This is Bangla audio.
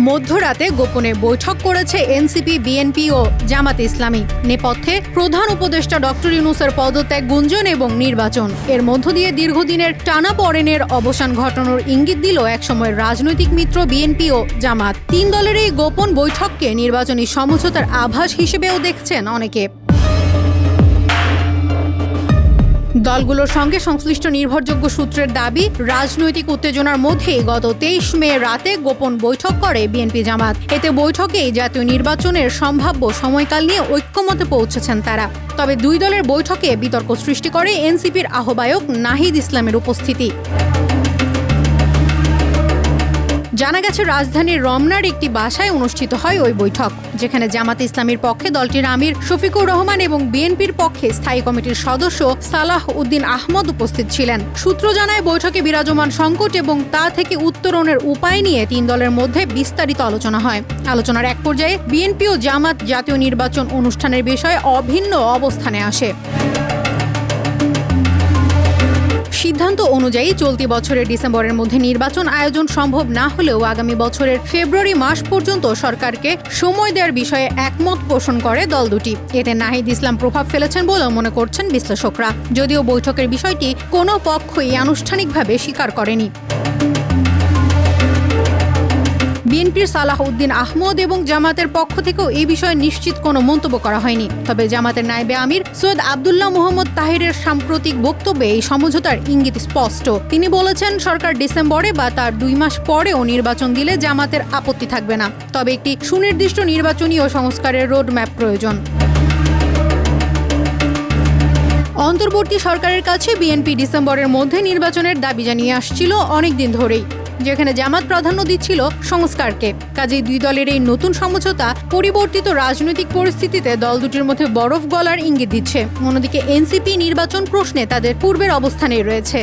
মধ্যরাতে গোপনে বৈঠক করেছে এনসিপি, বিএনপি ও জামাতে ইসলামী। নেপথ্যে প্রধান উপদেষ্টা ডক্টর ইউনূসের পদত্যাগ গুঞ্জন এবং নির্বাচন। এর মধ্য দিয়ে দীর্ঘদিনের টানাপোড়েনের অবসান ঘটানোর ইঙ্গিত দিল একসময়ের রাজনৈতিক মিত্র বিএনপি ও জামাত। তিন দলের এই গোপন বৈঠককে নির্বাচনী সমঝোতার আভাস হিসেবেও দেখছেন অনেকে। দলগুলোর সঙ্গে সংশ্লিষ্ট নির্ভরযোগ্য সূত্রের দাবি, রাজনৈতিক উত্তেজনার মধ্যেই গত 23 মে রাতে গোপন বৈঠক করে বিএনপি জামাত। এতে বৈঠকেই জাতীয় নির্বাচনের সম্ভাব্য সময়কাল নিয়ে ঐক্যমতে পৌঁছেছেন তারা। তবে দুই দলের বৈঠকে বিতর্ক সৃষ্টি করে এনসিপির আহ্বায়ক নাহিদ ইসলামের উপস্থিতি। জানা গেছে, রাজধানীর রমনার একটি বাসায় অনুষ্ঠিত হয় ওই বৈঠক, যেখানে জামাতে ইসলামীর পক্ষে দলটির আমির শফিকুর রহমান এবং বিএনপির পক্ষে স্থায়ী কমিটির সদস্য সালাহ উদ্দিন আহমদ উপস্থিত ছিলেন। সূত্র জানায়, বৈঠকে বিরাজমান সংকট এবং তা থেকে উত্তরণের উপায় নিয়ে তিন দলের মধ্যে বিস্তারিত আলোচনা হয়। আলোচনার এক পর্যায়ে বিএনপি ও জামাত জাতীয় নির্বাচন অনুষ্ঠানের বিষয়ে অভিন্ন অবস্থানে আসে। সিদ্ধান্ত অনুযায়ী চলতি বছরের ডিসেম্বরের মধ্যে নির্বাচন আয়োজন সম্ভব না হলেও আগামী বছরের ফেব্রুয়ারি মাস পর্যন্ত সরকারকে সময় দেওয়ার বিষয়ে একমত পোষণ করে দল দুটি। এতে নাহিদ ইসলাম প্রভাব ফেলেছেন বলেও মনে করছেন বিশ্লেষকরা, যদিও বৈঠকের বিষয়টি কোনো পক্ষই আনুষ্ঠানিকভাবে স্বীকার করেনি। বিএনপির সালাহ উদ্দিন আহমদ এবং জামাতের পক্ষ থেকেও এই বিষয়ে নিশ্চিত কোনো মন্তব্য করা হয়নি। তবে জামাতের নায়েবে আমির সৈয়দ আব্দুল্লাহ মোহাম্মদ তাহিরের সাম্প্রতিক বক্তব্যে এই সমঝোতার ইঙ্গিত স্পষ্ট। তিনি বলেছেন, সরকার ডিসেম্বরে বা তার 2 মাস পরেও নির্বাচন দিলে জামাতের আপত্তি থাকবে না, তবে একটি সুনির্দিষ্ট নির্বাচনী ও সংস্কারের রোডম্যাপ প্রয়োজন। অন্তর্বর্তী সরকারের কাছে বিএনপি ডিসেম্বরের মধ্যে নির্বাচনের দাবি জানিয়ে আসছিল অনেকদিন ধরেই, যেখানে জামাত প্রাধান্য দিচ্ছিল সংস্কারকে। কাজেই দুই দলের এই নতুন সমঝোতা পরিবর্তিত রাজনৈতিক পরিস্থিতিতে দল দুটির মধ্যে বরফ গলার ইঙ্গিত দিচ্ছে। অন্যদিকে এনসিপি নির্বাচন প্রশ্নে তাদের পূর্বের অবস্থানেই রয়েছে।